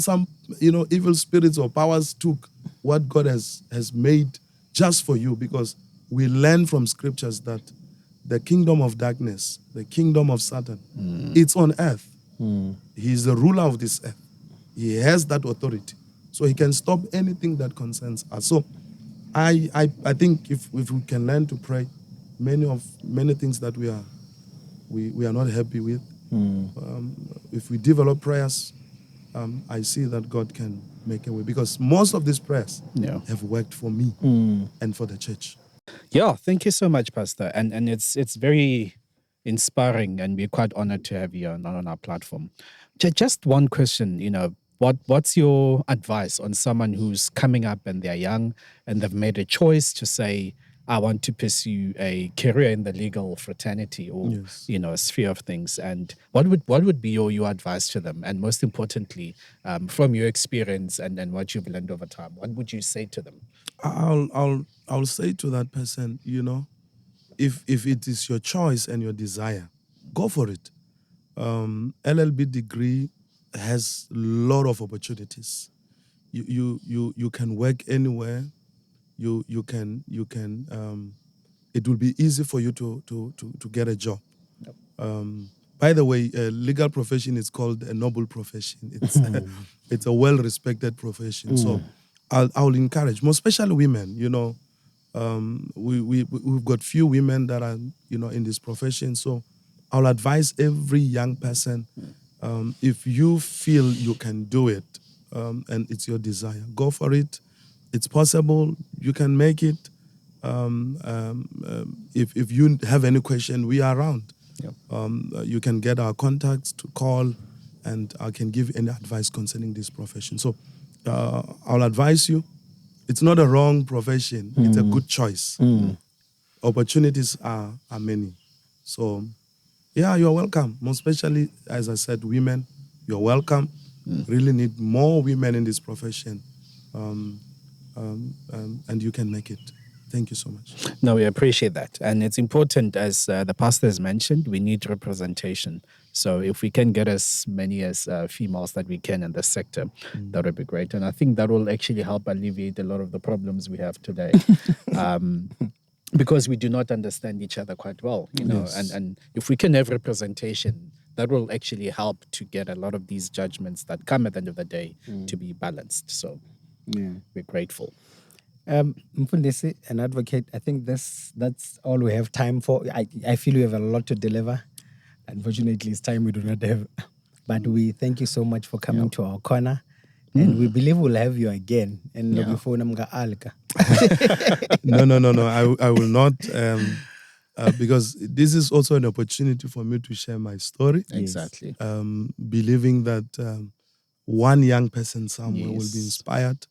evil spirits or powers took what God has made just for you, because we learn from scriptures that the kingdom of darkness, the kingdom of Satan, it's on earth. He's the ruler of this earth. He has that authority. So he can stop anything that concerns us. So I think if we can learn to pray, many things that we are not happy with, if we develop prayers, I see that God can make a way, because most of these prayers have worked for me and for the church. Yeah, thank you so much, Pastor. And it's very inspiring, and we're quite honored to have you on our platform. Just one question, what's your advice on someone who's coming up and they're young and they've made a choice to say, I want to pursue a career in the legal fraternity or a sphere of things, and what would be your advice to them? And most importantly, from your experience and what you've learned over time, what would you say to them? I'll say to that person, if it is your choice and your desire, go for it. LL.B degree has a lot of opportunities. You can work anywhere. You can it will be easy for you to get a job. By the way, legal profession is called a noble profession. It's it's a well-respected profession. So I'll encourage, more especially women. We've got few women that are in this profession. So I'll advise every young person, if you feel you can do it, and it's your desire, go for it. It's possible. You can make it. If you have any question, we are around. You can get our contacts to call, and I can give any advice concerning this profession. So I'll advise you. It's not a wrong profession. It's a good choice. Opportunities are many. So, yeah, you're welcome. Most especially, as I said, women, you're welcome. Really need more women in this profession. And you can make it. Thank you so much. No, we appreciate that. And it's important, as the pastor has mentioned, we need representation. So if we can get as many as females that we can in the sector, that would be great. And I think that will actually help alleviate a lot of the problems we have today. Because we do not understand each other quite well, and if we can have representation, that will actually help to get a lot of these judgments that come at the end of the day to be balanced. So we're grateful. Mfundisi, an advocate, I think that's all we have time for. I feel we have a lot to deliver. Unfortunately, it's time we do not have. But we thank you so much for coming to our corner. And we believe we'll have you again. And before Namga Alka. No. I will not. Because this is also an opportunity for me to share my story. Exactly. Believing that one young person somewhere will be inspired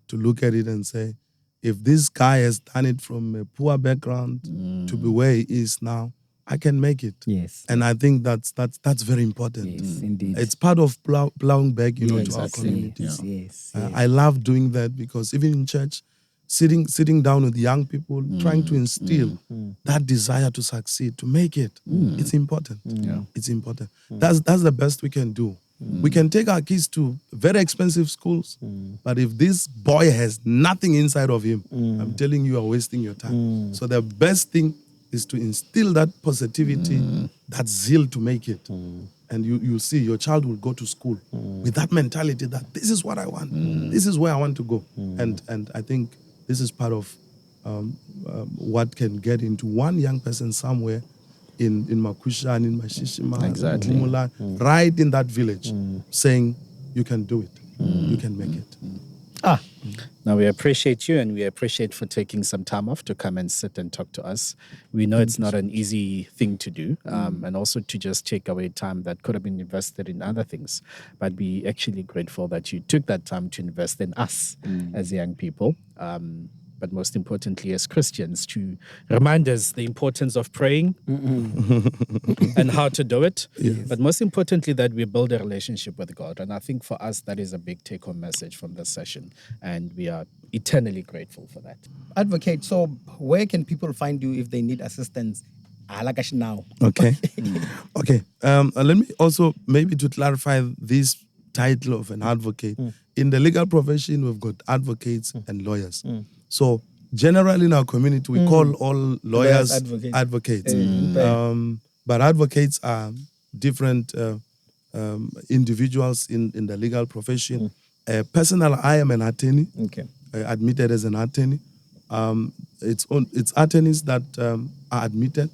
to look at it and say, if this guy has done it from a poor background to be where he is now, I can make it. Yes. And I think that's very important. Yes, indeed. It's part of plowing back, to our communities. Yes. I love doing that, because even in church, sitting down with young people, trying to instill that desire to succeed, to make it, it's important. It's important. That's the best we can do. We can take our kids to very expensive schools, but if this boy has nothing inside of him, I'm telling you, are wasting your time. So the best thing is to instill that positivity, that zeal to make it. And you'll see your child will go to school with that mentality that this is what I want. This is where I want to go. And I think this is part of what can get into one young person somewhere in Makusha and in Mashishima, Exactly. Mumula, right in that village, saying, you can do it. You can make it. Now, we appreciate you, and we appreciate for taking some time off to come and sit and talk to us. We know it's not an easy thing to do, and also to just take away time that could have been invested in other things. But we're actually grateful that you took that time to invest in us as young people. But most importantly, as Christians, to remind us the importance of praying and how to do it. Yes. But most importantly, that we build a relationship with God. And I think for us, that is a big take-home message from this session. And we are eternally grateful for that. Advocate, so where can people find you if they need assistance? Now. Okay. Okay. Let me also, maybe to clarify this title of an advocate, in the legal profession, we've got advocates and lawyers. So generally in our community, we call all lawyers advocates. But advocates are different individuals in the legal profession. Personally, I am an attorney, admitted as an attorney. It's attorneys that are admitted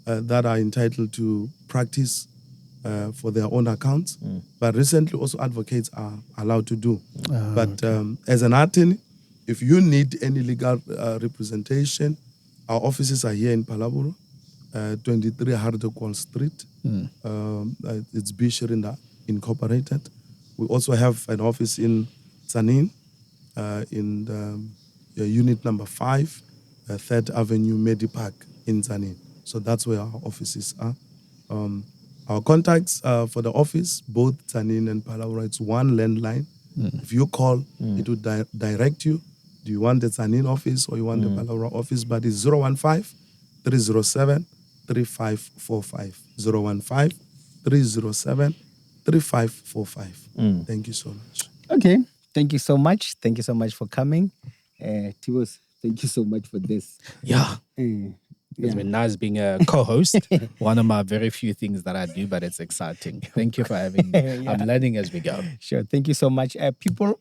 that are entitled to practice for their own accounts. But recently also advocates are allowed to do. But as an attorney, if you need any legal representation, our offices are here in Phalaborwa, 23 Hardekwal Street. It's B Shirinda Incorporated. We also have an office in Tzaneen, in the, unit number 5, 3rd Avenue, Medipark in Tzaneen. So that's where our offices are. Our contacts for the office, both Tzaneen and Phalaborwa, it's one landline. If you call, it will direct you. Do you want the Tzaneen office or you want the Phalaborwa office? But it's 015-307-3545. 015-307-3545. Thank you so much. Okay. Thank you so much. Thank you so much for coming. Tibos, thank you so much for this. Yeah. It's been nice being a co-host. One of my very few things that I do, but it's exciting. Thank you for having me. I'm learning as we go. Sure. Thank you so much. People,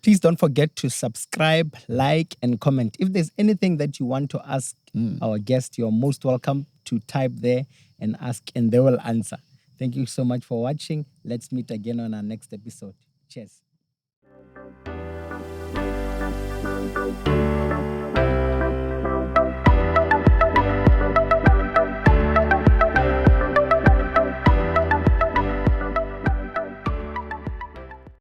please don't forget to subscribe, like, and comment. If there's anything that you want to ask our guest, you're most welcome to type there and ask, and they will answer. Thank you so much for watching. Let's meet again on our next episode. Cheers.